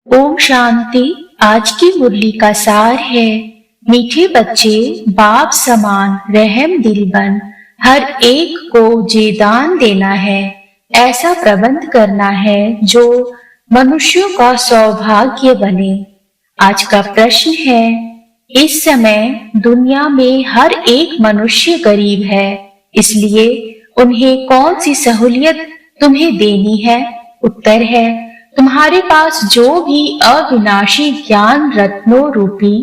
ओम शांति। आज की मुरली का सार है, मीठे बच्चे बाप समान रहम दिल बन, हर एक को जे दान देना है, ऐसा प्रबंध करना है जो मनुष्यों का सौभाग्य बने। आज का प्रश्न है, इस समय दुनिया में हर एक मनुष्य गरीब है, इसलिए उन्हें कौन सी सहूलियत तुम्हें देनी है? उत्तर है, तुम्हारे पास जो भी अविनाशी ज्ञान रत्नों रूपी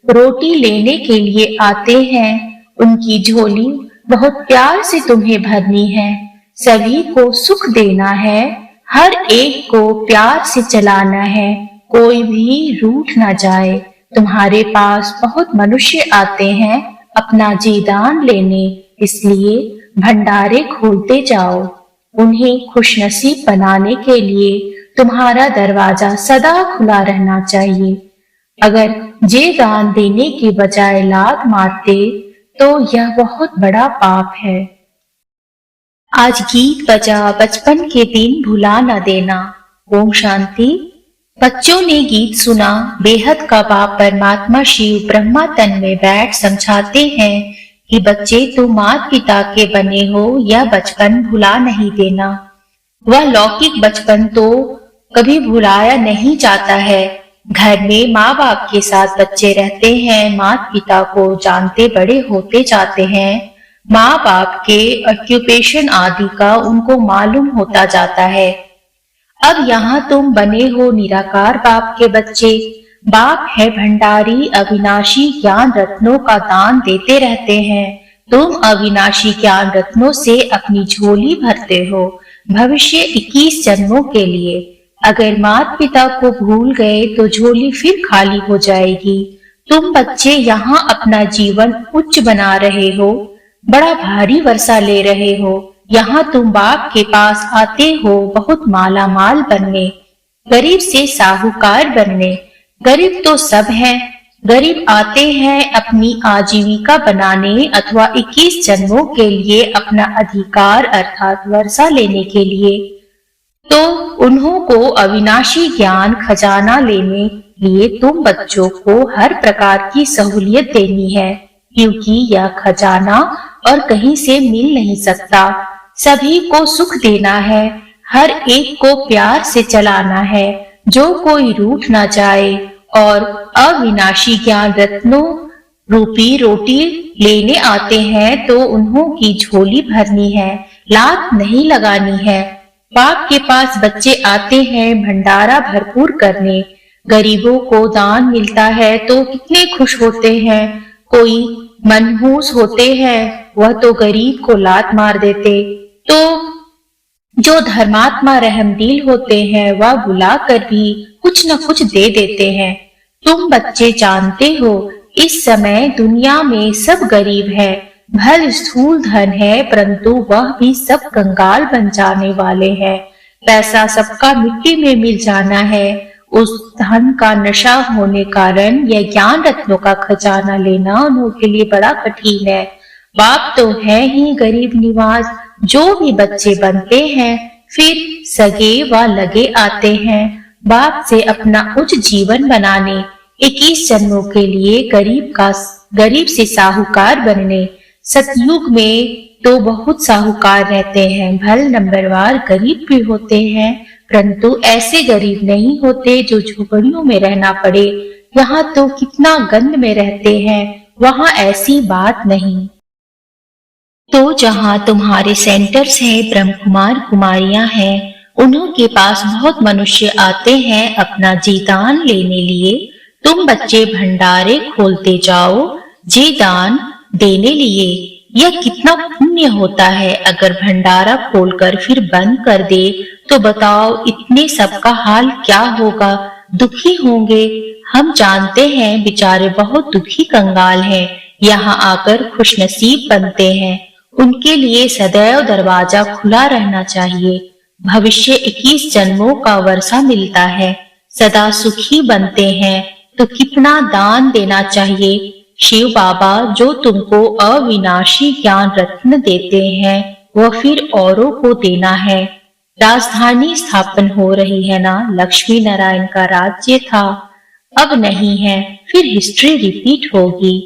रोटी लेने के लिए आते हैं, उनकी झोली बहुत प्यार से तुम्हें भरनी है। सभी को सुख देना है, हर एक को प्यार से चलाना है, कोई भी रूठ ना जाए। तुम्हारे पास बहुत मनुष्य आते हैं अपना जीदान लेने, इसलिए भंडारे खोलते जाओ। उन्हें खुशनसीब बनाने के लिए तुम्हारा दरवाजा सदा खुला रहना चाहिए। अगर जे दान देने के बजाय लात मारते तो यह बहुत बड़ा पाप है। आज गीत बजा बचपन के दिन भुला न देना। ओम शांति। बच्चों ने गीत सुना, बेहद का बाप परमात्मा शिव ब्रह्मा तन में बैठ समझाते हैं कि बच्चे तुम माता पिता के बने हो, यह बचपन भुला नहीं देना। वह लौकिक बचपन तो कभी भुलाया नहीं जाता है। घर में माँ बाप के साथ बच्चे रहते हैं, माता पिता को जानते बड़े होते जाते हैं, माँ बाप के ऑक्यूपेशन आदि का उनको मालूम होता जाता है। अब यहाँ तुम बने हो निराकार बाप के बच्चे। बाप है भंडारी, अविनाशी ज्ञान रत्नों का दान देते रहते हैं। तुम अविनाशी ज्ञान रत्नों से अपनी झोली भरते हो भविष्य 21 जन्मों के लिए। अगर माता पिता को भूल गए तो झोली फिर खाली हो जाएगी। तुम बच्चे यहाँ अपना जीवन उच्च बना रहे हो, बड़ा भारी वर्षा ले रहे हो। यहाँ तुम बाप के पास आते हो बहुत माला माल बनने, गरीब से साहूकार बनने। गरीब तो सब हैं, गरीब आते हैं अपनी आजीविका बनाने अथवा 21 जन्मों के लिए अपना अधिकार अर्थात वर्षा लेने के लिए। तो उन्हों को अविनाशी ज्ञान खजाना लेने लिए तुम बच्चों को हर प्रकार की सहूलियत देनी है, क्योंकि यह खजाना और कहीं से मिल नहीं सकता। सभी को सुख देना है, हर एक को प्यार से चलाना है, जो कोई रूठ ना जाए। और अविनाशी ज्ञान रत्नों रूपी रोटी लेने आते हैं तो उन्हों की झोली भरनी है, लात नहीं लगानी है। बाप के पास बच्चे आते हैं भंडारा भरपूर करने, गरीबों को दान मिलता है तो कितने खुश होते हैं। कोई मनहूस होते हैं, वह तो गरीब को लात मार देते। तो जो धर्मात्मा रहमदिल होते हैं वह बुला कर भी कुछ न कुछ दे देते हैं। तुम बच्चे जानते हो इस समय दुनिया में सब गरीब है, भल स्थूल धन है, परंतु वह भी सब कंगाल बन जाने वाले हैं। पैसा सबका मिट्टी में मिल जाना है। उस धन का नशा होने कारण यह ज्ञान रत्नों का खजाना लेना उनके लिए बड़ा कठिन है। बाप तो है ही गरीब निवास। जो भी बच्चे बनते हैं फिर सगे व लगे आते हैं बाप से अपना उच्च जीवन बनाने, 21 जन्मों के लिए गरीब से साहूकार बनने। सतयुग में तो बहुत साहूकार रहते हैं, भल नंबरवार गरीब भी होते हैं, परंतु ऐसे गरीब नहीं होते जो झोपड़ियों में रहना पड़े। यहाँ तो कितना गंद में रहते हैं, वहाँ ऐसी बात नहीं। तो जहाँ तुम्हारे सेंटर्स हैं, ब्रह्म कुमार कुमारियां हैं, उन्हों के पास बहुत मनुष्य आते हैं अपना जीदान लेने लिए। तुम बच्चे भंडारे खोलते जाओ जीदान देने लिए। यह कितना पुण्य होता है। अगर भंडारा खोलकर फिर बंद कर दे तो बताओ इतने सबका हाल क्या होगा, दुखी होंगे। हम जानते हैं बेचारे बहुत दुखी कंगाल हैं, यहाँ आकर खुशनसीब बनते हैं। उनके लिए सदैव दरवाजा खुला रहना चाहिए। भविष्य 21 जन्मों का वर्षा मिलता है, सदा सुखी बनते हैं। तो कितना दान देना चाहिए। शिव बाबा जो तुमको अविनाशी ज्ञान रत्न देते हैं वह फिर औरों को देना है। राजधानी स्थापन हो रही है ना, लक्ष्मी नारायण का राज्य था, अब नहीं है, फिर हिस्ट्री रिपीट होगी।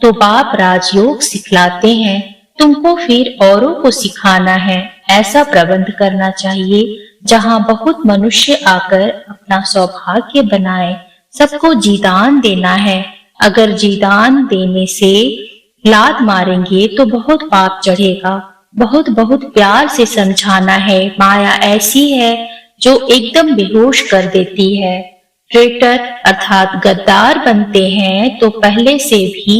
तो बाप राजयोग सिखलाते हैं, तुमको फिर औरों को सिखाना है। ऐसा प्रबंध करना चाहिए जहाँ बहुत मनुष्य आकर अपना सौभाग्य बनाए। सबको जीदान देना है। अगर जीदान देने से लात मारेंगे तो बहुत पाप चढ़ेगा। बहुत बहुत प्यार से समझाना है। माया ऐसी है जो एकदम बेहोश कर देती है। ट्रेटर अर्थात गद्दार बनते हैं तो पहले से भी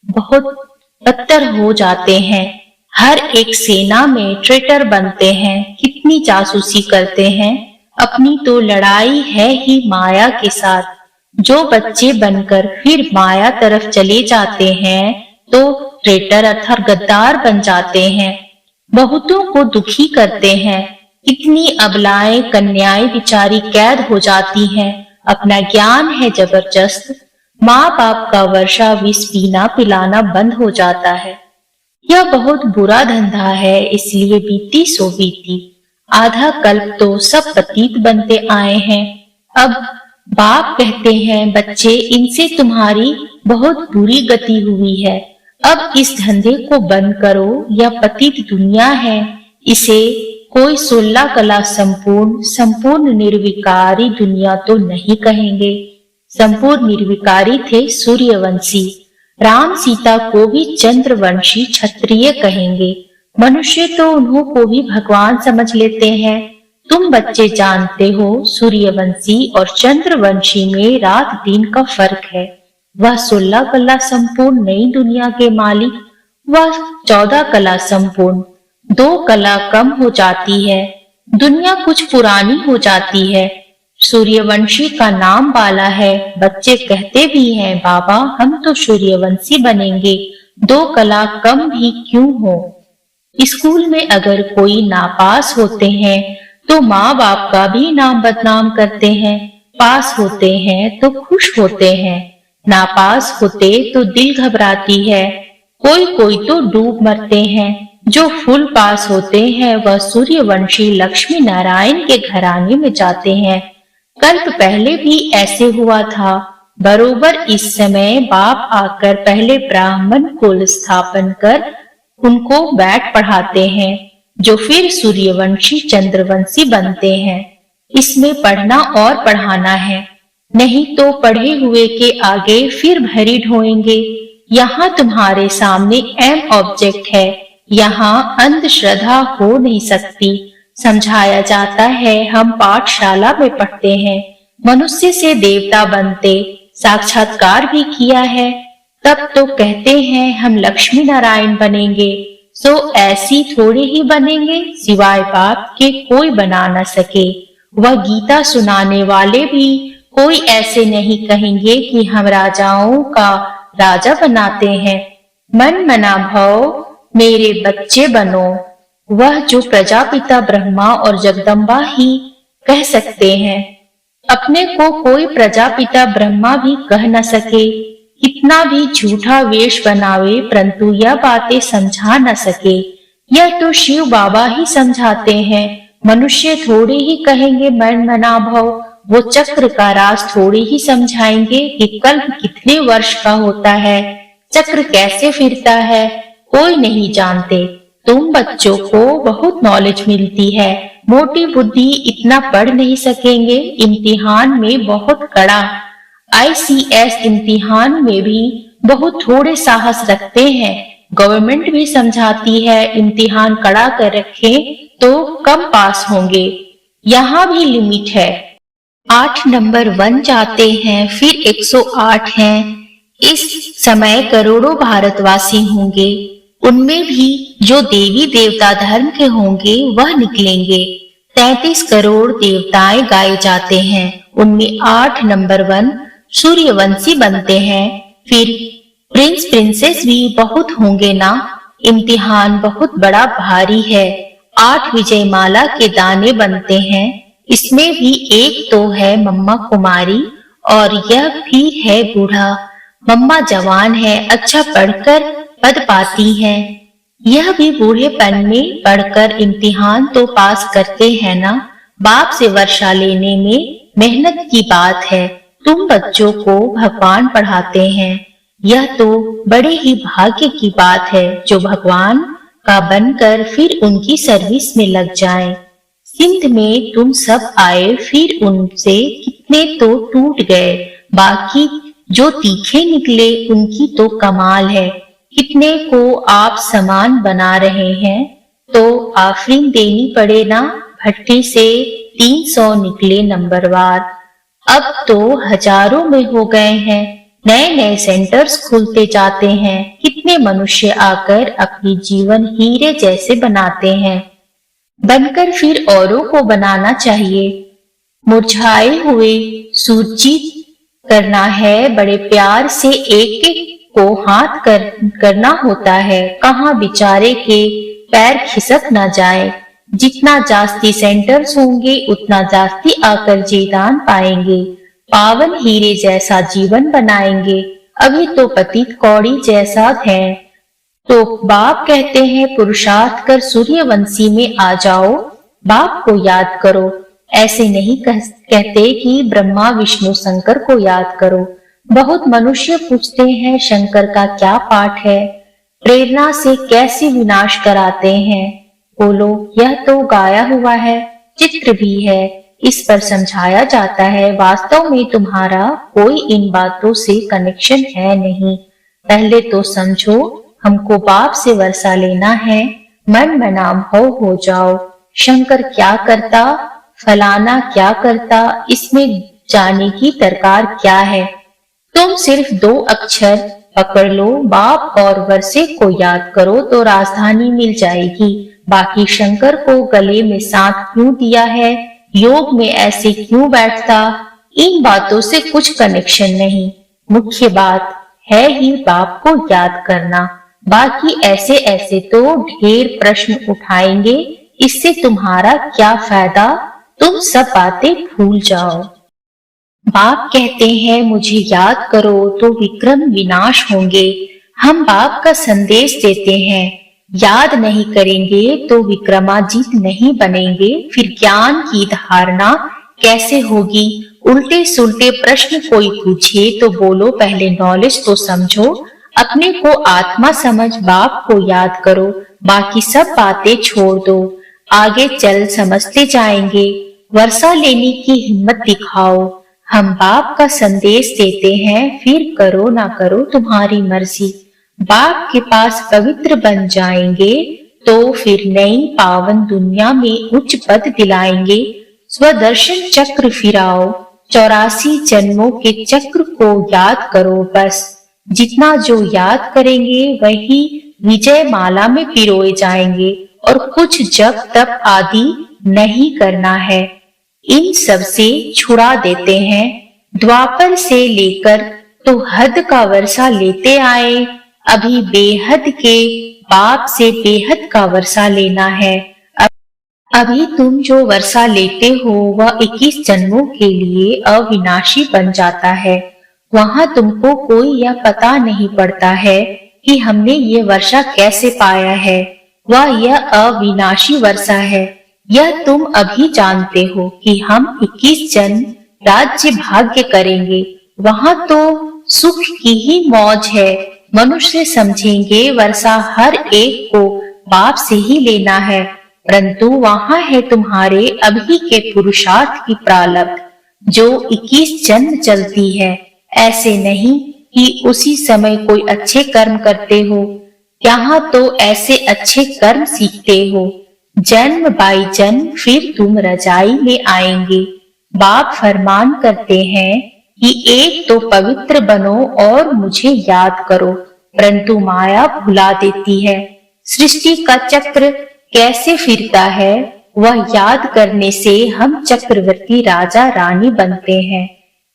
बहुत बदतर हो जाते हैं। हर एक सेना में ट्रेटर बनते हैं, कितनी जासूसी करते हैं। अपनी तो लड़ाई है ही माया के साथ। जो बच्चे बनकर फिर माया तरफ चले जाते हैं तो ट्रेटर अर्थात गद्दार बन जाते हैं, बहुतों को दुखी करते हैं। कितनी अबलाएं कन्याएं बिचारी कैद हो जाती हैं। अपना ज्ञान है जबरदस्त। माँ बाप का वर्षा विष पीना पिलाना बंद हो जाता है। यह बहुत बुरा धंधा है, इसलिए बीती सो बीती। आधा कल्प तो सब पतित बनते आए हैं। अब बाप कहते हैं, बच्चे इनसे तुम्हारी बहुत बुरी गति हुई है। अब इस धंधे को बंद करो। यह पतित दुनिया है। इसे कोई 16 कला संपूर्ण निर्विकारी दुनिया तो नहीं कहेंगे। संपूर्ण निर्विकारी थे सूर्यवंशी। राम सीता को भी चंद्रवंशी क्षत्रिय कहेंगे। मनुष्य तो उन्हों को भी भगवान समझ लेते हैं। तुम बच्चे जानते हो सूर्यवंशी और चंद्रवंशी में रात दिन का फर्क है। वह 16 कला संपूर्ण नई दुनिया के मालिक, वह 14 कला संपूर्ण। 2 कला कम हो जाती है, दुनिया कुछ पुरानी हो जाती है। सूर्यवंशी का नाम बाला है। बच्चे कहते भी हैं, बाबा हम तो सूर्यवंशी बनेंगे, 2 कला कम भी क्यों हो। स्कूल में अगर कोई नापास होते हैं तो माँ बाप का भी नाम बदनाम करते हैं। पास होते हैं तो खुश होते हैं, नापास होते तो दिल घबराती है। कोई कोई तो डूब मरते हैं। जो फुल पास होते हैं वह सूर्यवंशी लक्ष्मी नारायण के घराने में जाते हैं। कल्प पहले भी ऐसे हुआ था। बरोबर इस समय बाप आकर पहले ब्राह्मण कुल स्थापन कर उनको बैठ पढ़ाते हैं, जो फिर सूर्यवंशी चंद्रवंशी बनते हैं। इसमें पढ़ना और पढ़ाना है, नहीं तो पढ़े हुए के आगे फिर भरी ढोएंगे। यहाँ तुम्हारे सामने एम ऑब्जेक्ट है, यहाँ अंधश्रद्धा हो नहीं सकती। समझाया जाता है, हम पाठशाला में पढ़ते हैं, मनुष्य से देवता बनते, साक्षात्कार भी किया है। तब तो कहते हैं हम लक्ष्मी नारायण बनेंगे। सो ऐसी थोड़ी ही बनेंगे, सिवाय बाप के कोई बना न सके। वह गीता सुनाने वाले भी कोई ऐसे नहीं कहेंगे कि हम राजाओं का राजा बनाते हैं। मन मना भव मेरे बच्चे बनो, वह जो प्रजापिता ब्रह्मा और जगदम्बा ही कह सकते हैं। अपने को कोई प्रजापिता ब्रह्मा भी कह न सके। कितना भी झूठा वेश बनावे परंतु यह बातें समझा न सके। यह तो शिव बाबा ही समझाते हैं। मनुष्य थोड़े ही कहेंगे मन मना भव। वो चक्र का राज थोड़े ही समझाएंगे कि कल्प कितने वर्ष का होता है, चक्र कैसे फिरता है, कोई नहीं जानते। तुम बच्चों को बहुत नॉलेज मिलती है, मोटी बुद्धि इतना पढ़ नहीं सकेंगे। इम्तिहान में बहुत कड़ा, ICS इम्तिहान में भी बहुत थोड़े साहस रखते हैं। गवर्नमेंट भी समझाती है इम्तिहान कड़ा कर रखें तो कम पास होंगे। यहाँ भी लिमिट है। 8 नंबर 1 जाते हैं, फिर 108 हैं। इस समय करोड़ों भारतवासी होंगे, उनमें भी जो देवी देवता धर्म के होंगे वह निकलेंगे। 33 करोड़ देवताएं गाए जाते हैं, उनमें 8 नंबर 1 सूर्यवंशी बनते हैं। फिर प्रिंस प्रिंसेस भी बहुत होंगे ना। इम्तिहान बहुत बड़ा भारी है। 8 विजयमाला के दाने बनते हैं। इसमें भी एक तो है मम्मा कुमारी और यह भी है बूढ़ा। मम्मा जवान है, अच्छा पढ़कर पद पाती है। यह भी बूढ़ेपन में पढ़कर इम्तिहान तो पास करते हैं ना। बाप से वर्षा लेने में मेहनत की बात है। तुम बच्चों को भगवान पढ़ाते हैं। यह तो बड़े ही भाग्य की बात है जो भगवान का बनकर फिर उनकी सर्विस में लग जाएं। सिंध में तुम सब आए, फिर उनसे कितने तो टूट गए, बाकी जो तीखे निकले उनकी तो कमाल है। कितने को आप समान बना रहे हैं, तो आफरीन देनी पड़े ना। भट्टी से 300 निकले नंबरवार, अब तो हजारों में हो गए हैं। नए नए सेंटर्स खुलते जाते हैं। कितने मनुष्य आकर अपनी जीवन हीरे जैसे बनाते हैं। बनकर फिर औरों को बनाना चाहिए। मुरझाए हुए सूरजीत करना है, बड़े प्यार से एक एक को हाथ करना होता है। कहाँ बेचारे के पैर खिसक न जाए। जितना जास्ती सेंटर्स होंगे उतना जास्ती आकर जेदान पाएंगे, पावन हीरे जैसा जीवन बनाएंगे। अभी तो पतित कौड़ी जैसा है। तो बाप कहते हैं पुरुषार्थ कर सूर्यवंशी में आ जाओ। बाप को याद करो। ऐसे नहीं कहते कि ब्रह्मा विष्णु शंकर को याद करो। बहुत मनुष्य पूछते हैं शंकर का क्या पाठ है, प्रेरणा से कैसे विनाश कराते हैं। बोलो, यह तो गाया हुआ है, चित्र भी है, इस पर समझाया जाता है। वास्तव में तुम्हारा कोई इन बातों से कनेक्शन है नहीं। पहले तो समझो, हमको बाप से वर्षा लेना है। मन मनाम हो जाओ। शंकर क्या करता, फलाना क्या करता, इसमें जाने की दरकार क्या है। तुम सिर्फ 2 अक्षर पकड़ लो, बाप और वर्षे को याद करो तो राजधानी मिल जाएगी। बाकी शंकर को गले में सांप क्यों दिया है, योग में ऐसे क्यों बैठता, इन बातों से कुछ कनेक्शन नहीं। मुख्य बात है ही बाप को याद करना। बाकी ऐसे ऐसे तो ढेर प्रश्न उठाएंगे, इससे तुम्हारा क्या फायदा, तुम सब बातें भूल जाओ। बाप कहते हैं मुझे याद करो तो विक्रम विनाश होंगे। हम बाप का संदेश देते हैं, याद नहीं करेंगे तो विक्रमाजीत नहीं बनेंगे। फिर ज्ञान की धारणा कैसे होगी। उल्टे सुलटे प्रश्न कोई पूछे तो बोलो पहले नॉलेज तो समझो। अपने को आत्मा समझ, बाप को याद करो, बाकी सब बातें छोड़ दो। आगे चल समझते जाएंगे। वर्षा लेने की हिम्मत दिखाओ। हम बाप का संदेश देते हैं, फिर करो ना करो तुम्हारी मर्जी। बाप के पास पवित्र बन जाएंगे तो फिर नई पावन दुनिया में उच्च पद दिलाएंगे। स्वदर्शन चक्र फिराओ, 84 जन्मों के चक्र को याद करो बस। जितना जो याद करेंगे वही विजय माला में पिरोए जाएंगे, और कुछ जप तप आदि नहीं करना है। इन सब से छुड़ा देते हैं। द्वापर से लेकर तो हद का वर्षा लेते आए, अभी बेहद के बाप से बेहद का वर्षा लेना है। अभी तुम जो वर्षा लेते हो वह 21 जन्मों के लिए अविनाशी बन जाता है। वहां तुमको कोई यह पता नहीं पड़ता है कि हमने ये वर्षा कैसे पाया है। वह यह अविनाशी वर्षा है। यह तुम अभी जानते हो कि हम 21 जन्म राज्य भाग्य करेंगे। वहां तो सुख की ही मौज है। मनुष्य समझेंगे वर्षा हर एक को बाप से ही लेना है, परंतु वहां है तुम्हारे अभी के पुरुषार्थ की प्रारब्ध जो 21 जन्म चलती है। ऐसे नहीं कि उसी समय कोई अच्छे कर्म करते हो। यहाँ तो ऐसे अच्छे कर्म सीखते हो। जन्म बाई जन्म फिर तुम रजाई में आएंगे। बाप फरमान करते हैं कि एक तो पवित्र बनो और मुझे याद करो, परंतु माया भुला देती है। सृष्टि का चक्र कैसे फिरता है, वह याद करने से हम चक्रवर्ती राजा रानी बनते हैं।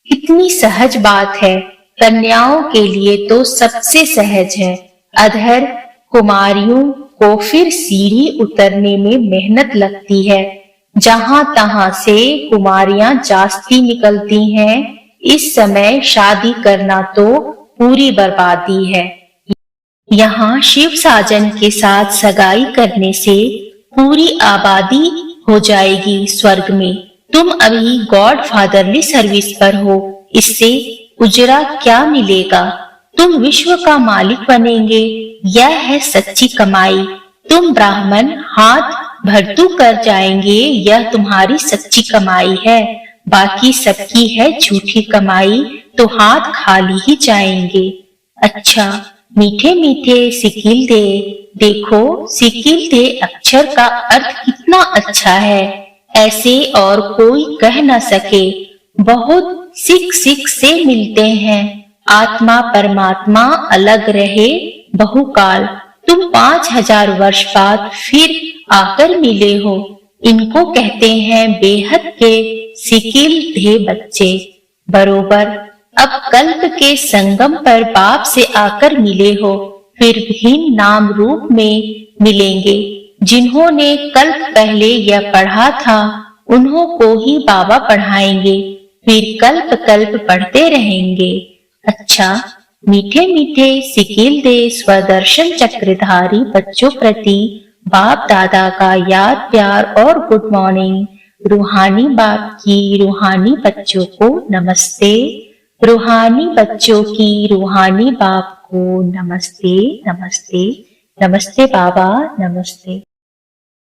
कितनी सहज बात है। कन्याओं के लिए तो सबसे सहज है। अधर कुमारियों को फिर सीढ़ी उतरने में मेहनत लगती है। जहां तहां से कुमारियां जास्ती निकलती हैं। इस समय शादी करना तो पूरी बर्बादी है। यहाँ शिव साजन के साथ सगाई करने से पूरी आबादी हो जाएगी स्वर्ग में। तुम अभी गॉड फादरली सर्विस पर हो, इससे उजरा क्या मिलेगा? तुम विश्व का मालिक बनेंगे, यह है सच्ची कमाई। तुम ब्राह्मण हाथ भरतू कर जाएंगे, यह तुम्हारी सच्ची कमाई है। बाकी सबकी है झूठी कमाई, तो हाथ खाली ही जाएंगे। अच्छा, मीठे मीठे सिकिल दे, देखो सिकिल दे अक्षर का अर्थ कितना अच्छा है, ऐसे और कोई कह न सके। बहुत सिख सिख से मिलते हैं, आत्मा परमात्मा अलग रहे बहुकाल। तुम 5000 वर्ष बाद फिर आकर मिले हो। इनको कहते हैं बेहद के सिकिल दे बच्चे। बरोबर अब कल्प के संगम पर बाप से आकर मिले हो, फिर भिन्न नाम रूप में मिलेंगे। जिन्होंने कल्प पहले यह पढ़ा था, उन्हों को ही बाबा पढ़ाएंगे, फिर कल्प कल्प पढ़ते रहेंगे। अच्छा, मीठे मीठे सिकिल दे स्वदर्शन चक्रधारी बच्चों प्रति बाप दादा का याद प्यार और गुड मॉर्निंग। रूहानी बाप की रूहानी बच्चों को नमस्ते। रूहानी बच्चों की रूहानी बाप को नमस्ते नमस्ते नमस्ते बाबा नमस्ते।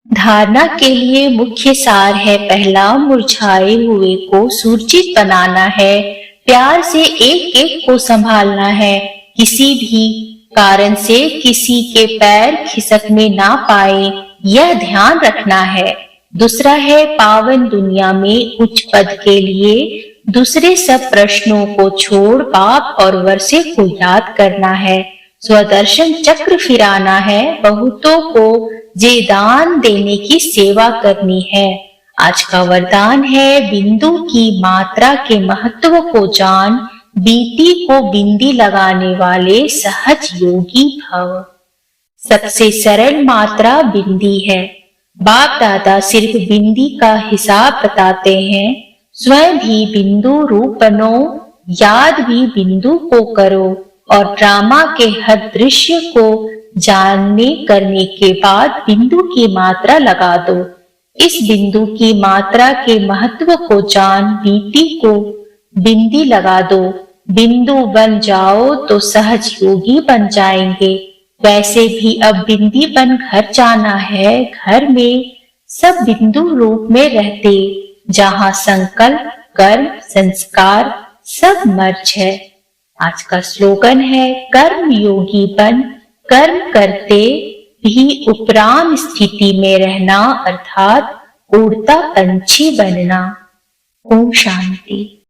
धारणा के लिए मुख्य सार है, पहला मुरझाए हुए को सुरक्षित बनाना है, प्यार से एक एक को संभालना है, किसी भी कारण से किसी के पैर खिसकने ना पाए यह ध्यान रखना है। दूसरा है पावन दुनिया में उच्च पद के लिए दूसरे सब प्रश्नों को छोड़ बाप और वर्षे को याद करना है, स्वदर्शन चक्र फिराना है, बहुतों को जेदान देने की सेवा करनी है। आज का वरदान है बिंदु की मात्रा के महत्व को जान, बीती को बिंदी लगाने वाले सहज योगी भव। सबसे सरल मात्रा बिंदी है। बाप दादा सिर्फ बिंदी का हिसाब बताते हैं, स्वयं भी बिंदु रूप बनो, याद भी बिंदु को करो और ड्रामा के हर दृश्य को जानने करने के बाद बिंदु की मात्रा लगा दो। इस बिंदु की मात्रा के महत्व को जान बीती को बिंदी लगा दो। बिंदु बन जाओ तो सहज योगी बन जाएंगे। वैसे भी अब बिंदी बन घर जाना है, घर में सब बिंदु रूप में रहते, जहाँ संकल्प कर्म संस्कार सब मर्ज है। आज का स्लोगन है कर्म योगी बन, कर्म करते भी उपराम स्थिति में रहना, अर्थात उड़ता पंछी बनना। ओम शांति।